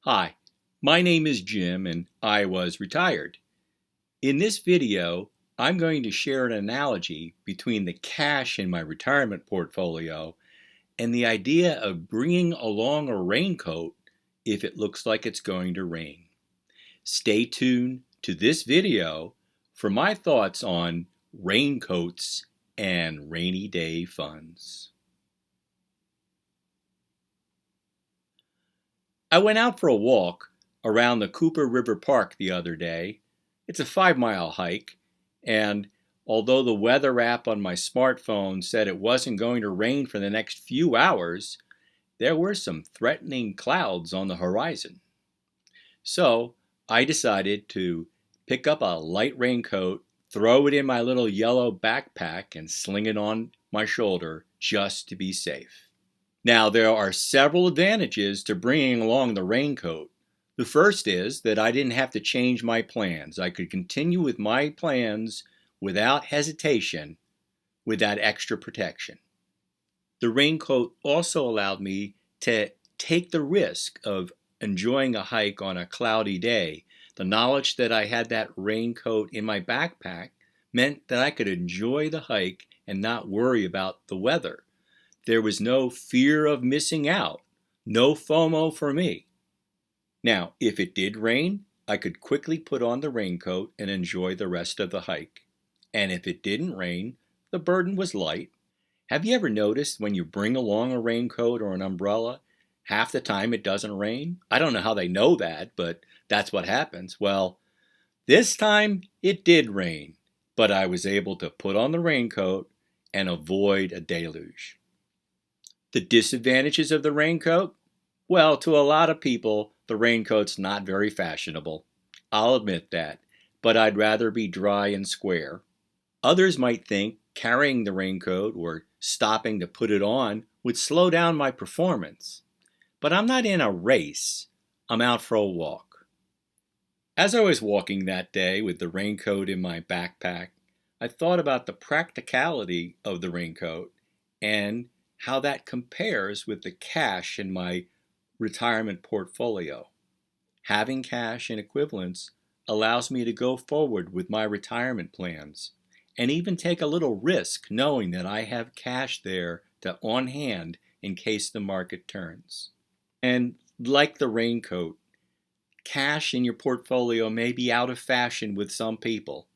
Hi, my name is Jim and I was retired. In this video, I'm going to share an analogy between the cash in my retirement portfolio and the idea of bringing along a raincoat if it looks like it's going to rain. Stay tuned to this video for my thoughts on raincoats and rainy day funds. I went out for a walk around the Cooper River Park the other day. It's a 5-mile hike, and although the weather app on my smartphone said it wasn't going to rain for the next few hours, there were some threatening clouds on the horizon. So I decided to pick up a light raincoat, throw it in my little yellow backpack, and sling it on my shoulder just to be safe. Now, there are several advantages to bringing along the raincoat. The first is that I didn't have to change my plans. I could continue with my plans without hesitation with that extra protection. The raincoat also allowed me to take the risk of enjoying a hike on a cloudy day. The knowledge that I had that raincoat in my backpack meant that I could enjoy the hike and not worry about the weather. There was no fear of missing out, no FOMO for me. Now, if it did rain, I could quickly put on the raincoat and enjoy the rest of the hike. And if it didn't rain, the burden was light. Have you ever noticed when you bring along a raincoat or an umbrella, half the time it doesn't rain? I don't know how they know that, but that's what happens. Well, this time it did rain, but I was able to put on the raincoat and avoid a deluge. The disadvantages of the raincoat? Well, to a lot of people, the raincoat's not very fashionable. I'll admit that, but I'd rather be dry and square. Others might think carrying the raincoat or stopping to put it on would slow down my performance. But I'm not in a race. I'm out for a walk. As I was walking that day with the raincoat in my backpack, I thought about the practicality of the raincoat and how that compares with the cash in my retirement portfolio. Having cash and equivalents allows me to go forward with my retirement plans and even take a little risk knowing that I have cash there on hand in case the market turns. And like the raincoat, cash in your portfolio may be out of fashion with some people,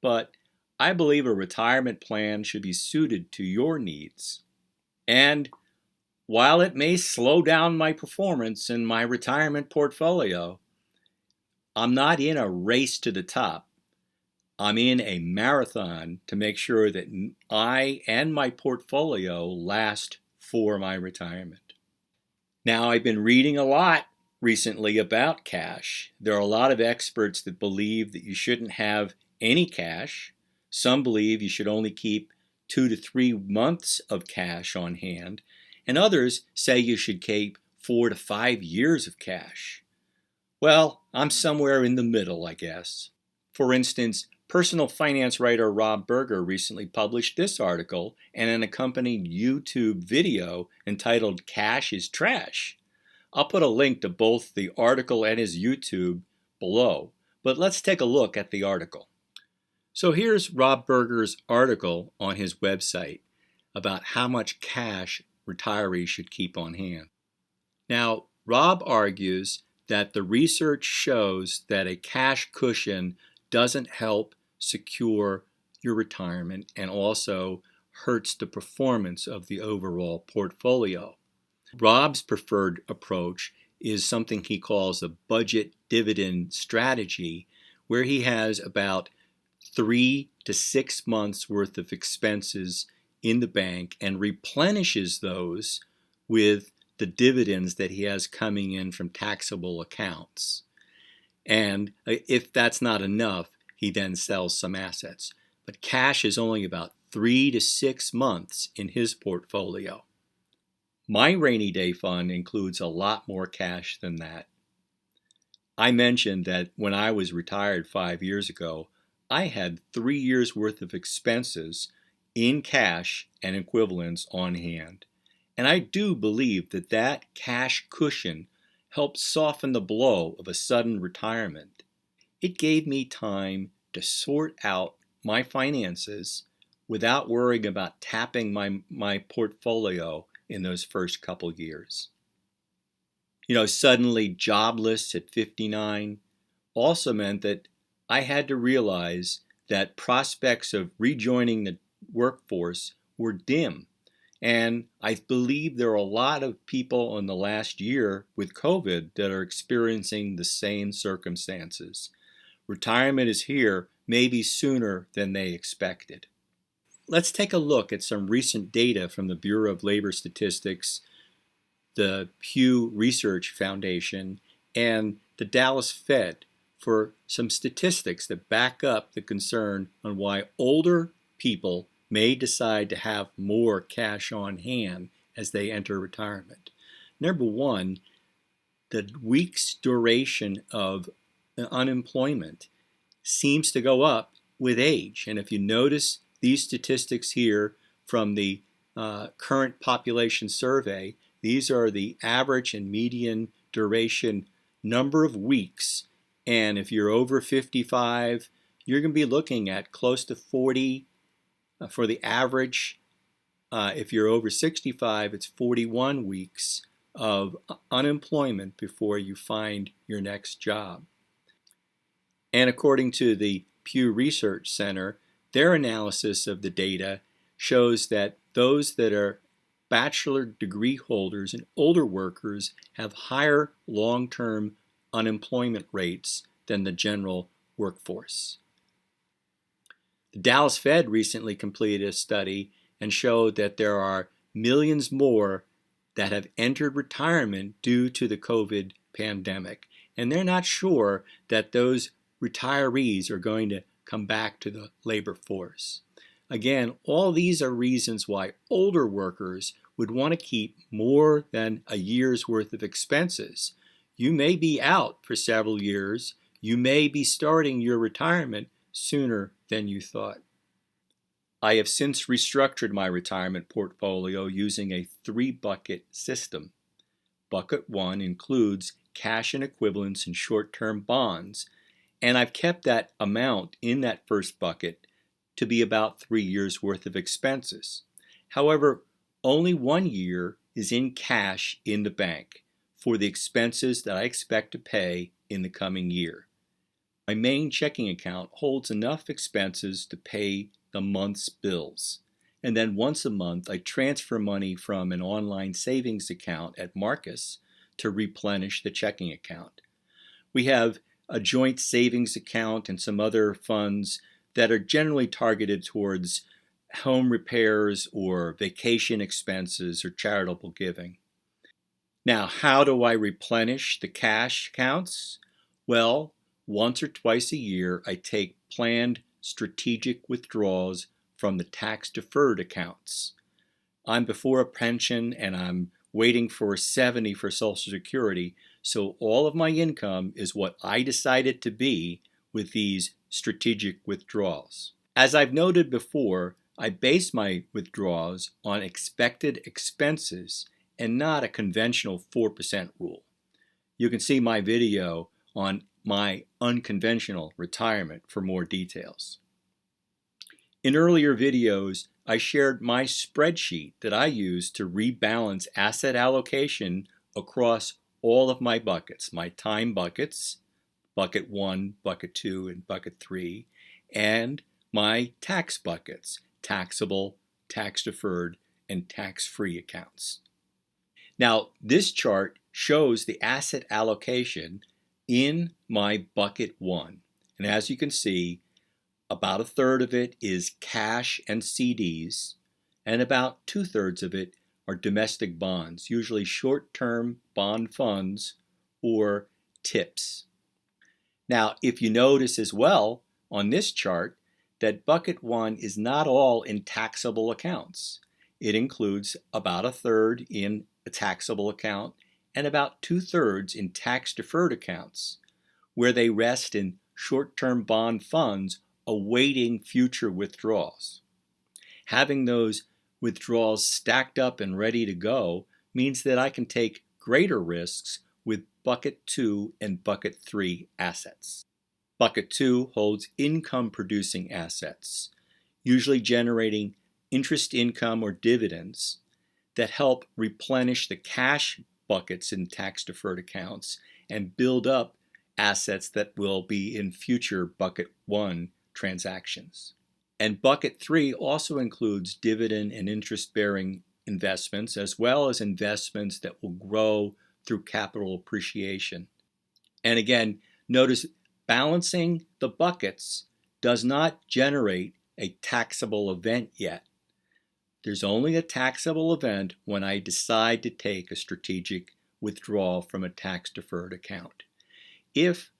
but I believe a retirement plan should be suited to your needs. And while it may slow down my performance in my retirement portfolio, I'm not in a race to the top. I'm in a marathon to make sure that I and my portfolio last for my retirement. Now, I've been reading a lot recently about cash. There are a lot of experts that believe that you shouldn't have any cash. Some believe you should only keep 2 to 3 months of cash on hand, and others say you should keep 4 to 5 years of cash. Well, I'm somewhere in the middle, I guess. For instance, personal finance writer Rob Berger recently published this article and an accompanying YouTube video entitled "Cash is Trash." I'll put a link to both the article and his YouTube below, but let's take a look at the article. So here's Rob Berger's article on his website about how much cash retirees should keep on hand. Now, Rob argues that the research shows that a cash cushion doesn't help secure your retirement and also hurts the performance of the overall portfolio. Rob's preferred approach is something he calls a budget dividend strategy, where he has about 3 to 6 months worth of expenses in the bank and replenishes those with the dividends that he has coming in from taxable accounts. And if that's not enough, he then sells some assets. But cash is only about 3 to 6 months in his portfolio. My rainy day fund includes a lot more cash than that. I mentioned that when I was retired 5 years ago, I had 3 years worth of expenses in cash and equivalents on hand. And I do believe that that cash cushion helped soften the blow of a sudden retirement. It gave me time to sort out my finances without worrying about tapping my portfolio in those first couple years. Suddenly jobless at 59 also meant that I had to realize that prospects of rejoining the workforce were dim. And I believe there are a lot of people in the last year with COVID that are experiencing the same circumstances. Retirement is here, maybe sooner than they expected. Let's take a look at some recent data from the Bureau of Labor Statistics, the Pew Research Foundation, and the Dallas Fed for some statistics that back up the concern on why older people may decide to have more cash on hand as they enter retirement. Number one, the week's duration of unemployment seems to go up with age. And if you notice these statistics here from the current population survey, these are the average and median duration number of weeks. And if you're over 55, you're going to be looking at close to 40 for the average. If you're over 65, it's 41 weeks of unemployment before you find your next job. And according to the Pew Research Center, their analysis of the data shows that those that are bachelor degree holders and older workers have higher long-term unemployment rates than the general workforce. The Dallas Fed recently completed a study and showed that there are millions more that have entered retirement due to the COVID pandemic. And they're not sure that those retirees are going to come back to the labor force. Again, all these are reasons why older workers would want to keep more than a year's worth of expenses. You may be out for several years. You may be starting your retirement sooner than you thought. I have since restructured my retirement portfolio using a 3-bucket system. Bucket 1 includes cash and equivalents and short-term bonds, and I've kept that amount in that first bucket to be about 3 years' worth of expenses. However, only 1 year is in cash in the bank for the expenses that I expect to pay in the coming year. My main checking account holds enough expenses to pay the month's bills. And then once a month, I transfer money from an online savings account at Marcus to replenish the checking account. We have a joint savings account and some other funds that are generally targeted towards home repairs or vacation expenses or charitable giving. Now, how do I replenish the cash accounts? Well, once or twice a year, I take planned strategic withdrawals from the tax-deferred accounts. I'm before a pension and I'm waiting for 70 for Social Security, so all of my income is what I decided to be with these strategic withdrawals. As I've noted before, I base my withdrawals on expected expenses and not a conventional 4% rule. You can see my video on my unconventional retirement for more details. In earlier videos, I shared my spreadsheet that I use to rebalance asset allocation across all of my buckets, my time buckets, bucket 1, bucket 2, and bucket 3, and my tax buckets, taxable, tax-deferred, and tax-free accounts. Now, this chart shows the asset allocation in my bucket 1. And as you can see, about 1/3 of it is cash and CDs, and about 2/3 of it are domestic bonds, usually short-term bond funds or TIPS. Now, if you notice as well on this chart that bucket 1 is not all in taxable accounts. It includes about 1/3 in a taxable account and about 2/3 in tax-deferred accounts, where they rest in short-term bond funds awaiting future withdrawals. Having those withdrawals stacked up and ready to go means that I can take greater risks with Bucket 2 and Bucket 3 assets. Bucket 2 holds income-producing assets, usually generating interest income or dividends that help replenish the cash buckets in tax-deferred accounts and build up assets that will be in future Bucket 1 transactions. And Bucket 3 also includes dividend and interest-bearing investments, as well as investments that will grow through capital appreciation. And again, notice balancing the buckets does not generate a taxable event yet. There's only a taxable event when I decide to take a strategic withdrawal from a tax-deferred account. If,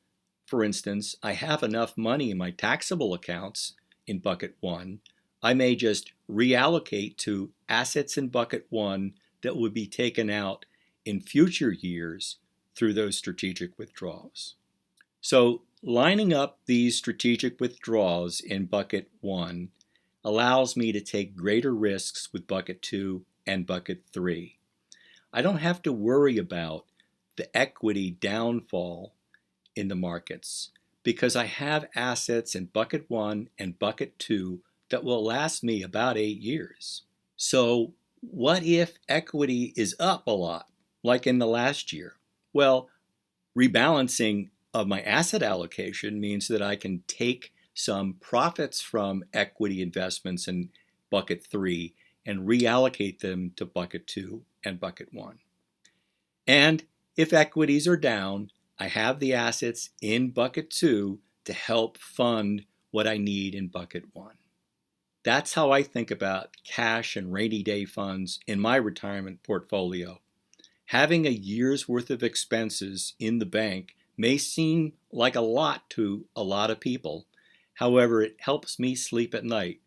for instance, I have enough money in my taxable accounts in Bucket 1, I may just reallocate to assets in Bucket 1 that would be taken out in future years through those strategic withdrawals. So lining up these strategic withdrawals in Bucket 1 allows me to take greater risks with Bucket 2 and Bucket 3. I don't have to worry about the equity downfall in the markets because I have assets in Bucket 1 and Bucket 2 that will last me about 8 years. So what if equity is up a lot, like in the last year? Well, rebalancing of my asset allocation means that I can take some profits from equity investments in Bucket 3 and reallocate them to Bucket 2 and Bucket 1. And if equities are down, I have the assets in Bucket 2 to help fund what I need in Bucket 1. That's how I think about cash and rainy day funds in my retirement portfolio. Having a year's worth of expenses in the bank may seem like a lot to a lot of people. However, it helps me sleep at night.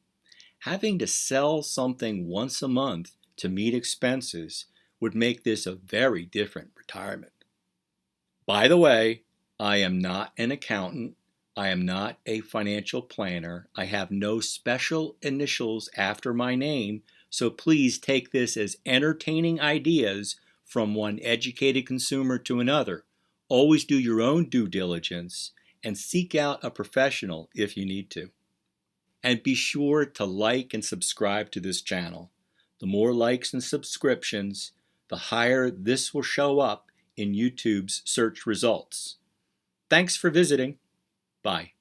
Having to sell something once a month to meet expenses would make this a very different retirement. By the way, I am not an accountant. I am not a financial planner. I have no special initials after my name, so please take this as entertaining ideas from one educated consumer to another. Always do your own due diligence and seek out a professional if you need to. And be sure to like and subscribe to this channel. The more likes and subscriptions, the higher this will show up in YouTube's search results. Thanks for visiting. Bye.